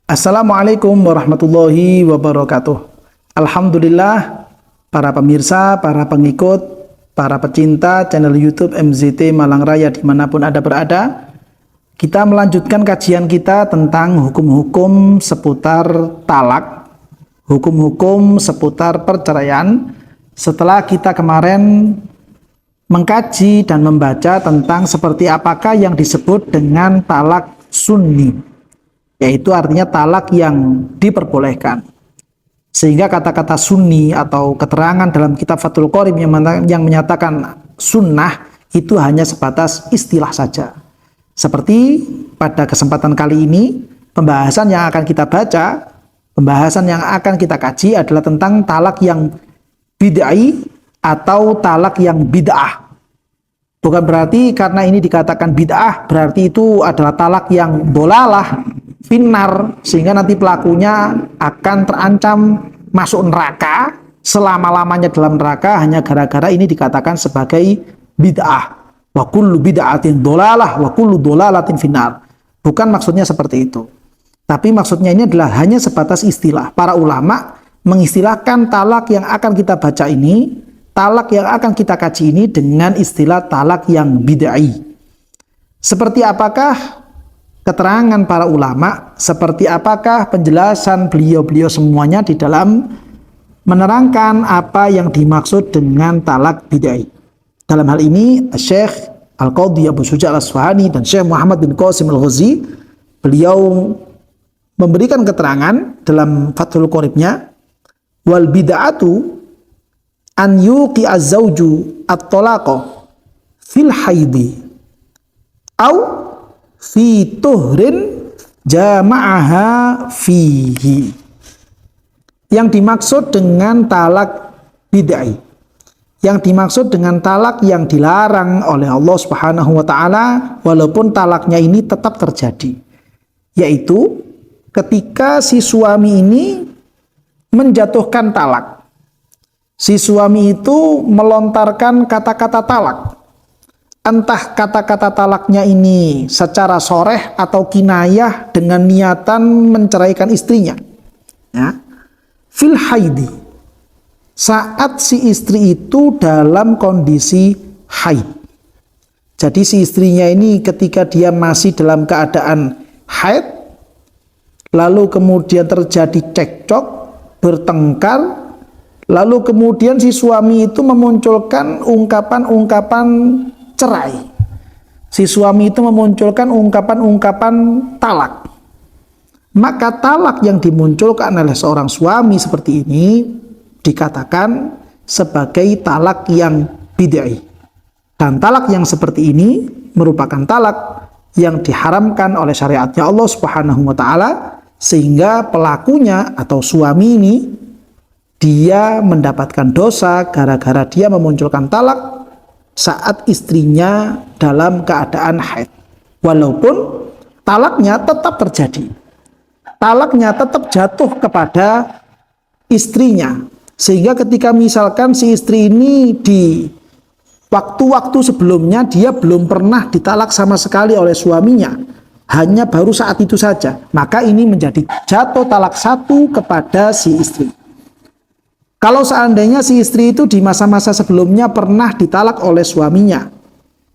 Assalamualaikum warahmatullahi wabarakatuh. Alhamdulillah, para pemirsa, para pengikut, para pecinta channel YouTube MZT Malang Raya dimanapun Anda berada, kita melanjutkan kajian kita tentang hukum-hukum seputar talak, hukum-hukum seputar perceraian. Setelah kita kemarin mengkaji dan membaca tentang seperti apakah yang disebut dengan talak sunni, yaitu artinya talak yang diperbolehkan. Sehingga kata-kata sunni atau keterangan dalam kitab Fathul Qorib yang menyatakan sunnah itu hanya sebatas istilah saja. Seperti pada kesempatan kali ini, pembahasan yang akan kita baca, pembahasan yang akan kita kaji adalah tentang talak yang bid'ai atau talak yang bid'ah. Bukan berarti karena ini dikatakan bid'ah berarti itu adalah talak yang dolalah, finnar, sehingga nanti pelakunya akan terancam masuk neraka selama-lamanya dalam neraka hanya gara-gara ini dikatakan sebagai bid'ah. Wa kullu bid'atin dolalah wa kullu dolalatin finnar. Bukan maksudnya seperti itu. Tapi maksudnya ini adalah hanya sebatas istilah. Para ulama mengistilahkan talak yang akan kita baca ini, talak yang akan kita kaji ini dengan istilah talak yang bid'ai. Seperti apakah keterangan para ulama, seperti apakah penjelasan beliau-beliau semuanya di dalam menerangkan apa yang dimaksud dengan talak bid'ai. Dalam hal ini Syekh Al-Qadhi Abu Syuja' Al-Asfahani dan Syekh Muhammad bin Qasim Al-Ghazi, beliau memberikan keterangan dalam Fathul Qoribnya, wal bid'atu an yuqi az-zawju at-talaqa fil haidi au fi tuhrin jama'aha fihi. Yang dimaksud dengan talak bid'ai, yang dimaksud dengan talak yang dilarang oleh Allah Subhanahu wa taala walaupun talaknya ini tetap terjadi, yaitu ketika si suami ini menjatuhkan talak. Si suami itu melontarkan kata-kata talak. Entah kata-kata talaknya ini secara soreh atau kinayah dengan niatan menceraikan istrinya. Ya. Fil haidi, saat si istri itu dalam kondisi haid. Jadi si istrinya ini ketika dia masih dalam keadaan haid, lalu kemudian terjadi cekcok, bertengkar, lalu kemudian si suami itu memunculkan ungkapan-ungkapan cerai. Si suami itu memunculkan ungkapan-ungkapan talak. Maka talak yang dimunculkan oleh seorang suami seperti ini dikatakan sebagai talak yang bid'ai. Dan talak yang seperti ini merupakan talak yang diharamkan oleh syariatnya Allah Subhanahu wa taala, sehingga pelakunya atau suami ini dia mendapatkan dosa gara-gara dia memunculkan talak saat istrinya dalam keadaan haid. Walaupun talaknya tetap terjadi, talaknya tetap jatuh kepada istrinya, sehingga ketika misalkan si istri ini di waktu-waktu sebelumnya dia belum pernah ditalak sama sekali oleh suaminya, hanya baru saat itu saja, maka ini menjadi jatuh talak satu kepada si istri. Kalau seandainya si istri itu di masa-masa sebelumnya pernah ditalak oleh suaminya,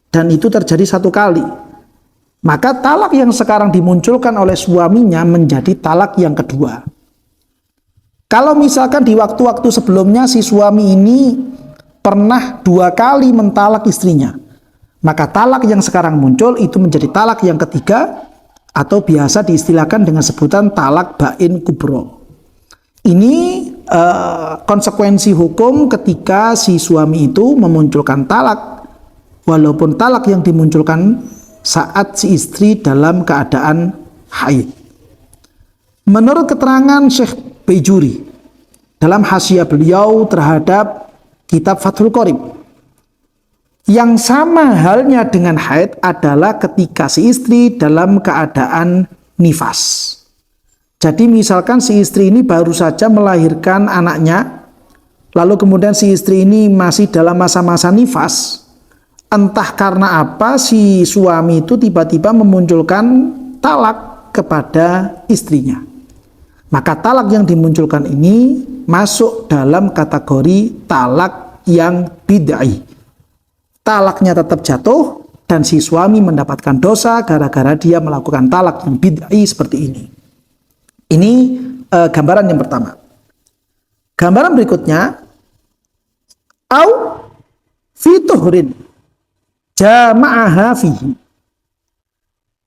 dan itu terjadi satu kali, maka talak yang sekarang dimunculkan oleh suaminya menjadi talak yang kedua. Kalau misalkan di waktu-waktu sebelumnya si suami ini pernah 2 kali mentalak istrinya, maka talak yang sekarang muncul itu menjadi talak yang ketiga, atau biasa diistilahkan dengan sebutan talak bain kubro. Ini konsekuensi hukum ketika si suami itu memunculkan talak, walaupun talak yang dimunculkan saat si istri dalam keadaan haid. Menurut keterangan Syekh Baijuri dalam hasyiah beliau terhadap kitab Fathul Qorib, yang sama halnya dengan haid adalah ketika si istri dalam keadaan nifas. Jadi misalkan si istri ini baru saja melahirkan anaknya, lalu kemudian si istri ini masih dalam masa-masa nifas, entah karena apa si suami itu tiba-tiba memunculkan talak kepada istrinya. Maka talak yang dimunculkan ini masuk dalam kategori talak yang bid'ah. Talaknya tetap jatuh dan si suami mendapatkan dosa gara-gara dia melakukan talak yang bid'ah seperti ini. Ini gambaran yang pertama. Gambaran berikutnya, au fituhrin jama'aha fihi.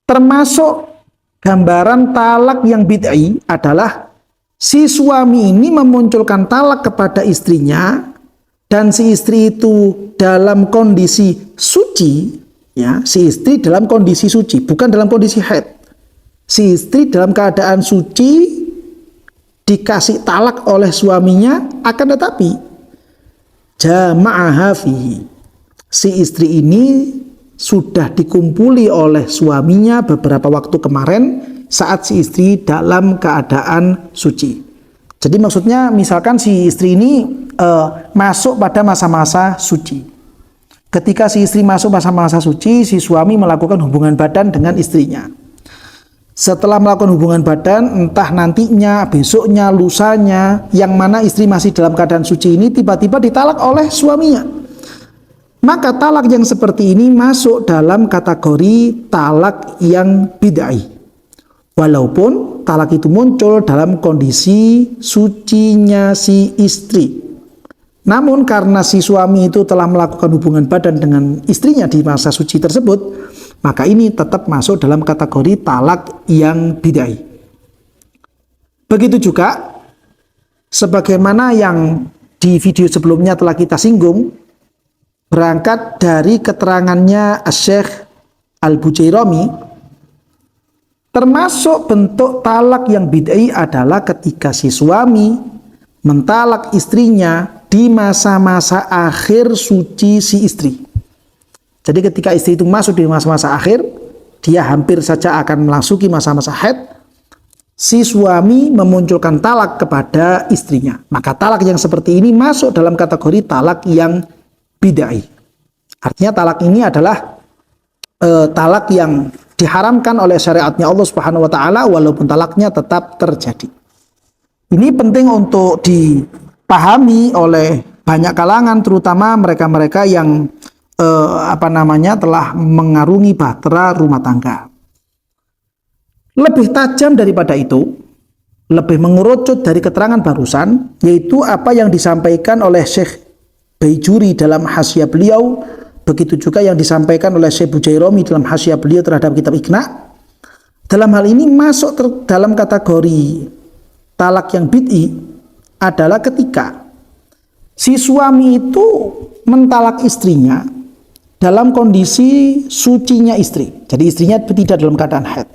Termasuk gambaran talak yang bid'ah adalah si suami ini memunculkan talak kepada istrinya dan si istri itu dalam kondisi suci, ya, si istri dalam kondisi suci, bukan dalam kondisi haid. Si istri dalam keadaan suci dikasih talak oleh suaminya, akan tetapi jama'aha fihi, si istri ini sudah dikumpuli oleh suaminya beberapa waktu kemarin saat si istri dalam keadaan suci. Jadi maksudnya misalkan si istri ini masuk pada masa-masa suci. Ketika si istri masuk masa-masa suci, si suami melakukan hubungan badan dengan istrinya. Setelah melakukan hubungan badan, entah nantinya, besoknya, lusanya, yang mana istri masih dalam keadaan suci ini tiba-tiba ditalak oleh suaminya. Maka talak yang seperti ini masuk dalam kategori talak yang bid'ah. Walaupun talak itu muncul dalam kondisi sucinya si istri. Namun karena si suami itu telah melakukan hubungan badan dengan istrinya di masa suci tersebut, maka ini tetap masuk dalam kategori talak yang bid'ah. Begitu juga sebagaimana yang di video sebelumnya telah kita singgung, berangkat dari keterangannya Syekh Al-Bujairami, termasuk bentuk talak yang bid'ah adalah ketika si suami mentalak istrinya di masa-masa akhir suci si istri. Jadi ketika istri itu masuk di masa-masa akhir, dia hampir saja akan memasuki masa-masa haid, si suami memunculkan talak kepada istrinya. Maka talak yang seperti ini masuk dalam kategori talak yang bid'ah. Artinya talak ini adalah talak yang diharamkan oleh syariatnya Allah Subhanahu wa taala, walaupun talaknya tetap terjadi. Ini penting untuk dipahami oleh banyak kalangan, terutama mereka-mereka yang telah mengarungi bahtera rumah tangga. Lebih tajam daripada itu, lebih mengerucut dari keterangan barusan, yaitu apa yang disampaikan oleh Syekh Baijuri dalam hasyiah beliau, begitu juga yang disampaikan oleh Syekh Bujairami dalam hasyiah beliau terhadap kitab Iqna. Dalam hal ini masuk dalam kategori talak yang bid'i adalah ketika si suami itu mentalak istrinya dalam kondisi sucinya istri. Jadi istrinya tidak dalam keadaan haid.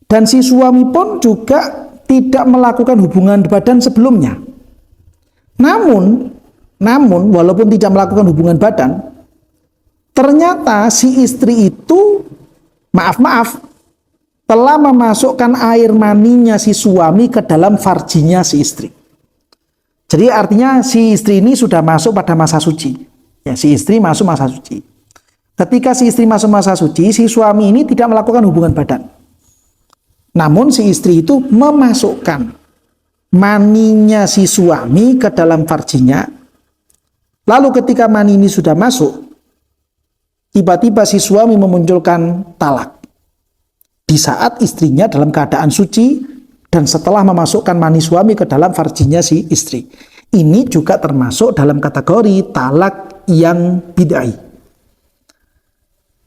Dan si suami pun juga tidak melakukan hubungan badan sebelumnya. Namun walaupun tidak melakukan hubungan badan, ternyata si istri itu telah memasukkan air maninya si suami ke dalam farjinya si istri. Jadi artinya si istri ini sudah masuk pada masa suci. Ya, si istri masuk masa suci. Ketika si istri masuk masa suci, si suami ini tidak melakukan hubungan badan. Namun si istri itu memasukkan maninya si suami ke dalam farjinya. Lalu ketika mani ini sudah masuk, tiba-tiba si suami memunculkan talak. Di saat istrinya dalam keadaan suci dan setelah memasukkan mani suami ke dalam farjinya si istri. Ini juga termasuk dalam kategori talak yang bid'ah.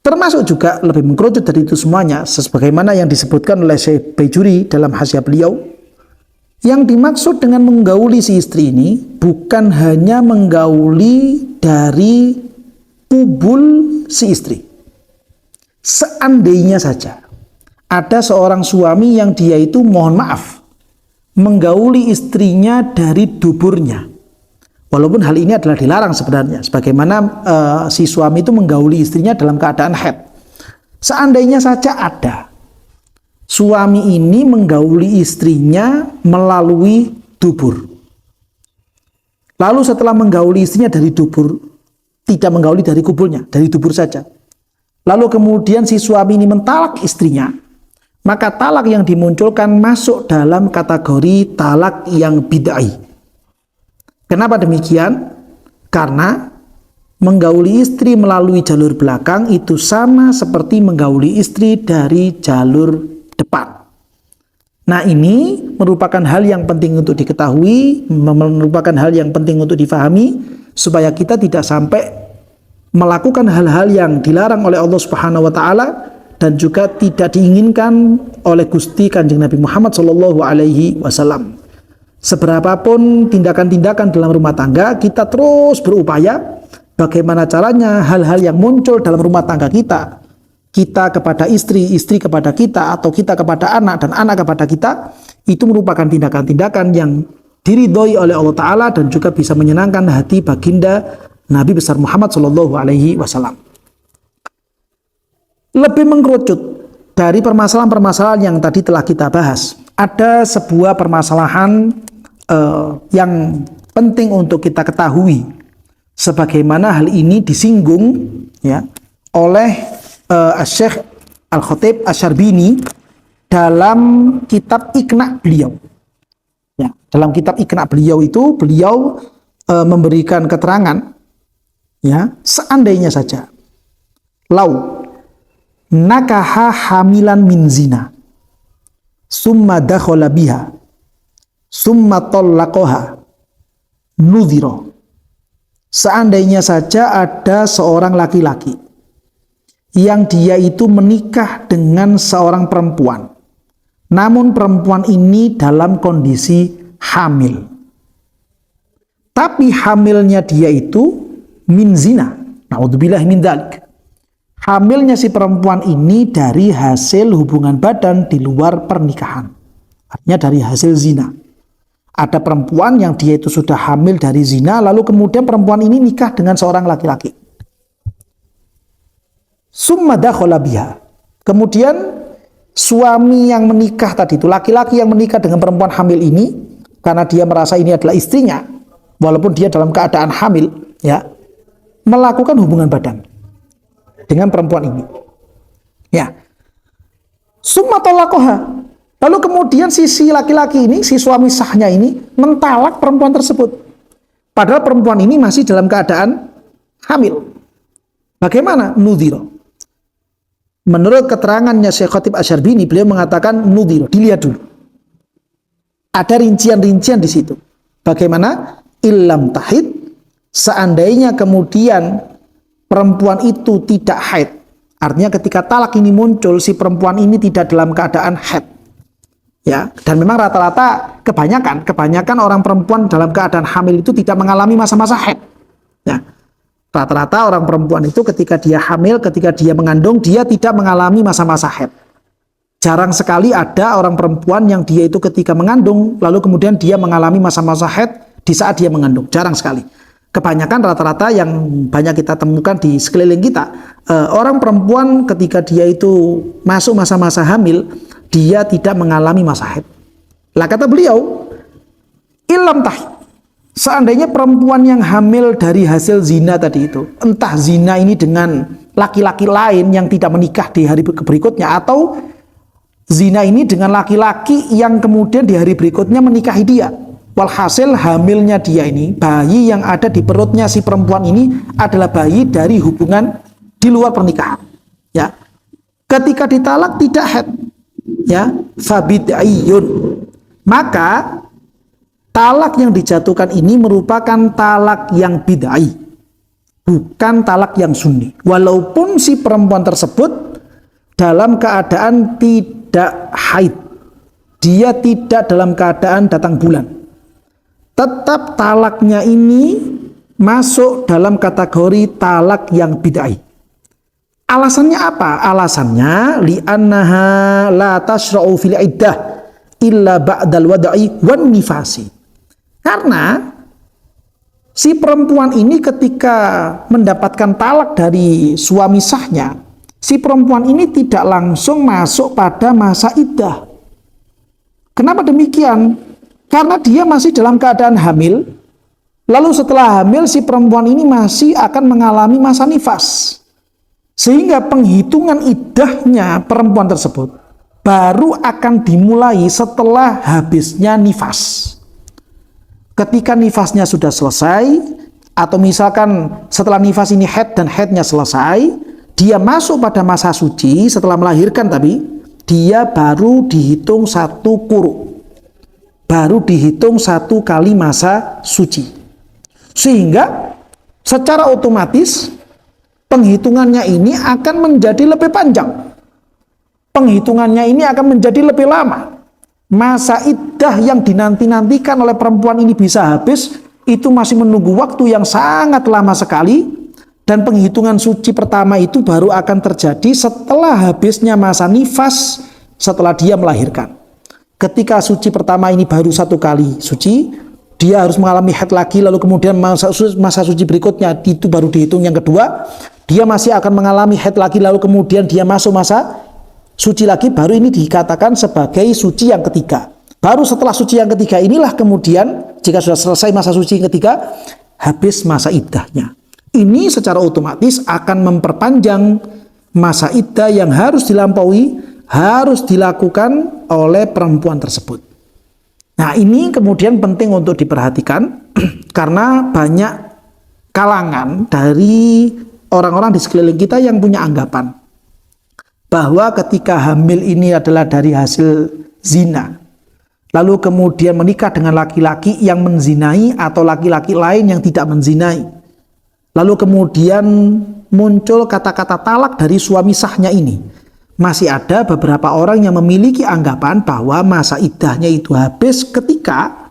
Termasuk juga lebih mengkerucut dari itu semuanya, sebagaimana yang disebutkan oleh Syekh Baijuri dalam hasyiah beliau, yang dimaksud dengan menggauli si istri ini bukan hanya menggauli dari kubul si istri. Seandainya saja ada seorang suami yang dia itu menggauli istrinya dari duburnya. Walaupun hal ini adalah dilarang sebenarnya, sebagaimana si suami itu menggauli istrinya dalam keadaan haid. Seandainya saja ada suami ini menggauli istrinya melalui dubur. Lalu setelah menggauli istrinya dari dubur, tidak menggauli dari kubulnya, dari dubur saja. Lalu kemudian si suami ini mentalak istrinya, maka talak yang dimunculkan masuk dalam kategori talak yang bid'ah. Kenapa demikian? Karena menggauli istri melalui jalur belakang itu sama seperti menggauli istri dari jalur depan. Nah, ini merupakan hal yang penting untuk diketahui, merupakan hal yang penting untuk difahami, supaya kita tidak sampai melakukan hal-hal yang dilarang oleh Allah Subhanahu wa Ta'ala dan juga tidak diinginkan oleh Gusti Kanjeng Nabi Muhammad Sallallahu Alaihi Wasallam. Seberapapun tindakan-tindakan dalam rumah tangga, kita terus berupaya bagaimana caranya hal-hal yang muncul dalam rumah tangga kita kepada istri, istri kepada kita, atau kita kepada anak, dan anak kepada kita, itu merupakan tindakan-tindakan yang diridhoi oleh Allah Ta'ala dan juga bisa menyenangkan hati baginda Nabi besar Muhammad Sallallahu Alaihi Wasallam. Lebih mengkerucut dari permasalahan-permasalahan yang tadi telah kita bahas, ada sebuah permasalahan yang penting untuk kita ketahui, sebagaimana hal ini disinggung ya oleh Syekh Al-Khatib Asy-Syarbini dalam kitab Iqna beliau. Ya, dalam kitab Iqna beliau itu beliau memberikan keterangan, ya, seandainya saja lau nakaha hamilan min zina summa dakhala biha summa tallaqaha nudhira. Seandainya saja ada seorang laki-laki yang dia itu menikah dengan seorang perempuan, namun perempuan ini dalam kondisi hamil, tapi hamilnya dia itu min zina, naudzubillah min dzalik. Hamilnya si perempuan ini dari hasil hubungan badan di luar pernikahan, artinya dari hasil zina. Ada perempuan yang dia itu sudah hamil dari zina, lalu kemudian perempuan ini nikah dengan seorang laki-laki. Summa dakhala biha. Kemudian suami yang menikah tadi itu, laki-laki yang menikah dengan perempuan hamil ini, karena dia merasa ini adalah istrinya, walaupun dia dalam keadaan hamil, ya, melakukan hubungan badan dengan perempuan ini. Ya. Summa talaqaha. Lalu kemudian si laki-laki ini, si suami sahnya ini mentalak perempuan tersebut. Padahal perempuan ini masih dalam keadaan hamil. Bagaimana? Nudhira. Menurut keterangannya Syekh Khatib Asy-Syarbini, beliau mengatakan nudhira, dilihat dulu. Ada rincian-rincian di situ. Bagaimana? Illam tahid, seandainya kemudian perempuan itu tidak haid. Artinya ketika talak ini muncul, si perempuan ini tidak dalam keadaan haid. Ya, dan memang rata-rata kebanyakan orang perempuan dalam keadaan hamil itu tidak mengalami masa-masa haid. Ya. Rata-rata orang perempuan itu ketika dia hamil, ketika dia mengandung, dia tidak mengalami masa-masa haid. Jarang sekali ada orang perempuan yang dia itu ketika mengandung, lalu kemudian dia mengalami masa-masa haid di saat dia mengandung. Jarang sekali. Kebanyakan rata-rata yang banyak kita temukan di sekeliling kita, orang perempuan ketika dia itu masuk masa-masa hamil, dia tidak mengalami masa haid. Lah kata beliau, ilam tahid, seandainya perempuan yang hamil dari hasil zina tadi itu, entah zina ini dengan laki-laki lain yang tidak menikah di hari berikutnya, atau zina ini dengan laki-laki yang kemudian di hari berikutnya menikahi dia. Walhasil hamilnya dia ini, bayi yang ada di perutnya si perempuan ini adalah bayi dari hubungan di luar pernikahan. Ya, ketika ditalak tidak haid, ya, fabid'iyun, maka talak yang dijatuhkan ini merupakan talak yang bid'ah, bukan talak yang sunni. Walaupun si perempuan tersebut dalam keadaan tidak haid, dia tidak dalam keadaan datang bulan, tetap talaknya ini masuk dalam kategori talak yang bid'ah. Alasannya apa? Alasannya li'annaha la tashra'u fil iddah illa ba'dal wada'i wan nifasi. Karena si perempuan ini ketika mendapatkan talak dari suami sahnya, si perempuan ini tidak langsung masuk pada masa iddah. Kenapa demikian? Karena dia masih dalam keadaan hamil, lalu setelah hamil si perempuan ini masih akan mengalami masa nifas. Sehingga penghitungan iddahnya perempuan tersebut baru akan dimulai setelah habisnya nifas. Ketika nifasnya sudah selesai, atau misalkan setelah nifas ini haid dan haidnya selesai, dia masuk pada masa suci setelah melahirkan, tapi dia baru dihitung 1 quru, baru dihitung 1 kali masa suci. Sehingga secara otomatis penghitungannya ini akan menjadi lebih panjang, penghitungannya ini akan menjadi lebih lama. Masa iddah yang dinanti-nantikan oleh perempuan ini bisa habis, itu masih menunggu waktu yang sangat lama sekali, dan penghitungan suci pertama itu baru akan terjadi setelah habisnya masa nifas, setelah dia melahirkan. Ketika suci pertama ini baru 1 kali suci, dia harus mengalami haid lagi, lalu kemudian masa suci berikutnya itu baru dihitung yang kedua, dia masih akan mengalami haid lagi, lalu kemudian dia masuk masa suci lagi, baru ini dikatakan sebagai suci yang ketiga. Baru setelah suci yang ketiga inilah kemudian, jika sudah selesai masa suci yang ketiga, habis masa iddahnya. Ini secara otomatis akan memperpanjang masa iddah yang harus dilampaui, harus dilakukan oleh perempuan tersebut. Nah, ini kemudian penting untuk diperhatikan karena banyak kalangan dari orang-orang di sekeliling kita yang punya anggapan bahwa ketika hamil ini adalah dari hasil zina, lalu kemudian menikah dengan laki-laki yang menzinai atau laki-laki lain yang tidak menzinai, lalu kemudian muncul kata-kata talak dari suami sahnya ini, masih ada beberapa orang yang memiliki anggapan bahwa masa iddahnya itu habis ketika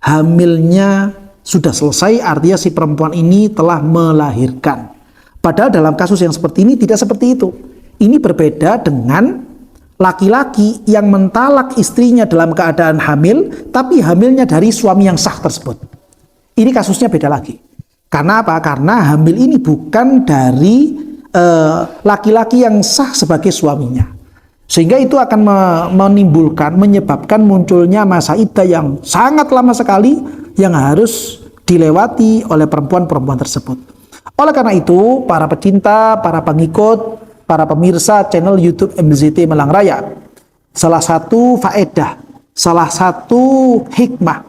hamilnya sudah selesai, artinya si perempuan ini telah melahirkan. Padahal dalam kasus yang seperti ini tidak seperti itu. Ini berbeda dengan laki-laki yang mentalak istrinya dalam keadaan hamil, tapi hamilnya dari suami yang sah tersebut. Ini kasusnya beda lagi. Karena apa? Karena hamil ini bukan dari laki-laki yang sah sebagai suaminya. Sehingga itu akan menyebabkan munculnya masa iddah yang sangat lama sekali yang harus dilewati oleh perempuan-perempuan tersebut. Oleh karena itu, para pecinta, para pengikut, para pemirsa channel YouTube MZT Malang Raya, salah satu faedah, salah satu hikmah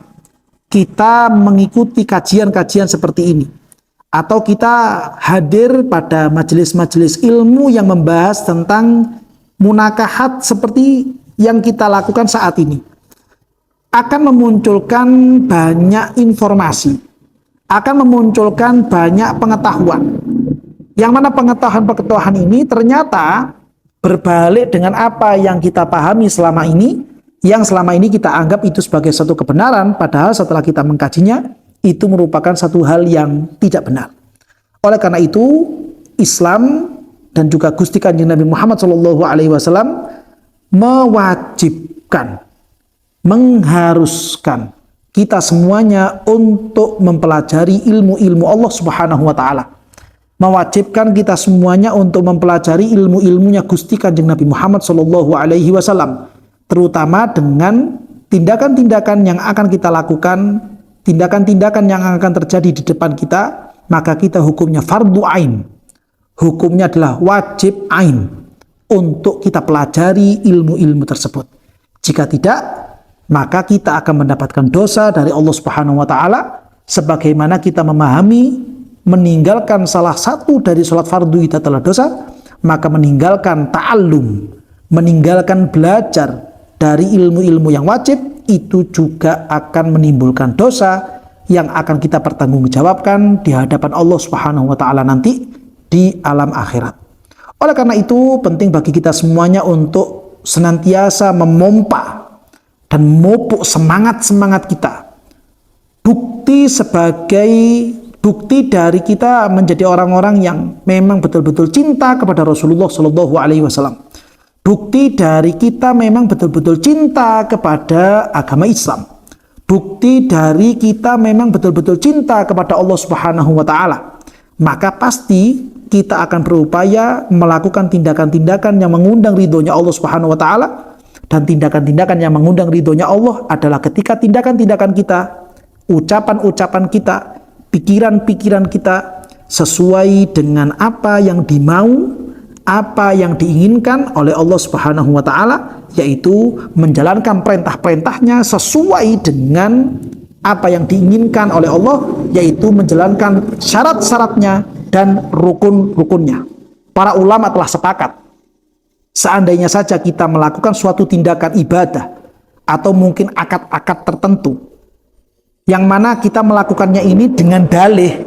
kita mengikuti kajian-kajian seperti ini, atau kita hadir pada majelis-majelis ilmu yang membahas tentang munakahat seperti yang kita lakukan saat ini, akan memunculkan banyak informasi, akan memunculkan banyak pengetahuan. Yang mana pengetahuan-pengetahuan ini ternyata berbalik dengan apa yang kita pahami selama ini, yang selama ini kita anggap itu sebagai satu kebenaran, padahal setelah kita mengkajinya, itu merupakan satu hal yang tidak benar. Oleh karena itu, Islam dan juga Gusti Kanjeng Nabi Muhammad SAW mewajibkan, mengharuskan kita semuanya untuk mempelajari ilmu-ilmu Allah Subhanahu wa Ta'ala. Mewajibkan kita semuanya untuk mempelajari ilmu-ilmunya Gusti Kanjeng Nabi Muhammad SAW, terutama dengan tindakan-tindakan yang akan kita lakukan, tindakan-tindakan yang akan terjadi di depan kita, maka kita hukumnya fardu ain, hukumnya adalah wajib ain untuk kita pelajari ilmu-ilmu tersebut. Jika tidak, maka kita akan mendapatkan dosa dari Allah Subhanahu wa Ta'ala, sebagaimana kita memahami meninggalkan salah satu dari sholat fardu itu adalah dosa, maka meninggalkan ta'allum, meninggalkan belajar dari ilmu-ilmu yang wajib, itu juga akan menimbulkan dosa yang akan kita pertanggungjawabkan di hadapan Allah Subhanahu wa Ta'ala nanti di alam akhirat. Oleh karena itu, penting bagi kita semuanya untuk senantiasa memompa dan memupuk semangat-semangat kita. Bukti dari kita menjadi orang-orang yang memang betul-betul cinta kepada Rasulullah SAW. Bukti dari kita memang betul-betul cinta kepada agama Islam. Bukti dari kita memang betul-betul cinta kepada Allah Subhanahu wa Ta'ala. Maka pasti kita akan berupaya melakukan tindakan-tindakan yang mengundang ridhonya Allah Subhanahu wa Ta'ala. Dan tindakan-tindakan yang mengundang ridhonya Allah adalah ketika tindakan-tindakan kita, ucapan-ucapan kita, pikiran-pikiran kita sesuai dengan apa yang dimau, apa yang diinginkan oleh Allah Subhanahu wa taala, yaitu menjalankan perintah-perintahnya sesuai dengan apa yang diinginkan oleh Allah, yaitu menjalankan syarat-syaratnya dan rukun-rukunnya. Para ulama telah sepakat, seandainya saja kita melakukan suatu tindakan ibadah atau mungkin akad-akad tertentu, yang mana kita melakukannya ini dengan dalih,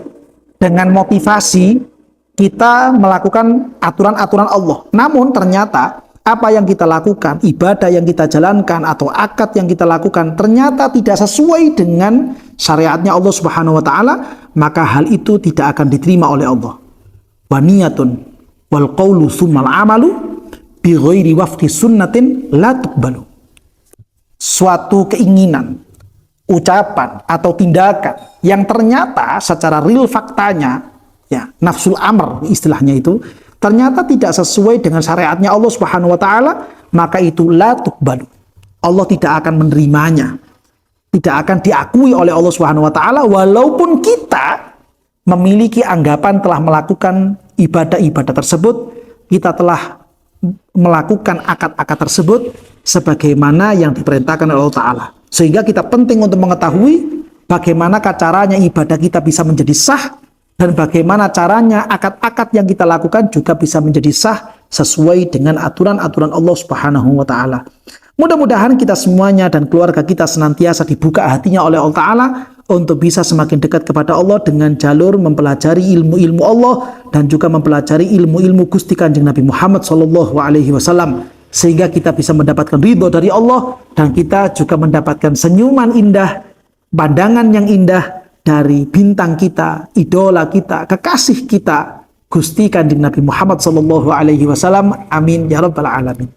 dengan motivasi kita melakukan aturan-aturan Allah. Namun ternyata apa yang kita lakukan, ibadah yang kita jalankan atau akad yang kita lakukan ternyata tidak sesuai dengan syariatnya Allah Subhanahu wa taala, maka hal itu tidak akan diterima oleh Allah. Wa niyatun wal qawlu tsummal amalu bi ghairi wafqi sunnatin la tuqbalu. Suatu keinginan, ucapan atau tindakan yang ternyata secara real faktanya, ya, nafsul amr istilahnya itu, ternyata tidak sesuai dengan syariatnya Allah Subhanahu wa taala, maka itu la tuqbalu. Allah tidak akan menerimanya. Tidak akan diakui oleh Allah Subhanahu wa taala walaupun kita memiliki anggapan telah melakukan ibadah-ibadah tersebut, kita telah melakukan akad-akad tersebut sebagaimana yang diperintahkan oleh Allah taala. Sehingga kita penting untuk mengetahui bagaimana caranya ibadah kita bisa menjadi sah, dan bagaimana caranya akad-akad yang kita lakukan juga bisa menjadi sah sesuai dengan aturan-aturan Allah Subhanahu wa taala. Mudah-mudahan kita semuanya dan keluarga kita senantiasa dibuka hatinya oleh Allah taala untuk bisa semakin dekat kepada Allah dengan jalur mempelajari ilmu-ilmu Allah dan juga mempelajari ilmu-ilmu Gusti Kanjeng Nabi Muhammad sallallahu alaihi wasallam, sehingga kita bisa mendapatkan ridho dari Allah dan kita juga mendapatkan senyuman indah, pandangan yang indah dari bintang kita, idola kita, kekasih kita, Gusti Kanjeng Nabi Muhammad sallallahu alaihi wasallam. Amin ya rabbal alamin.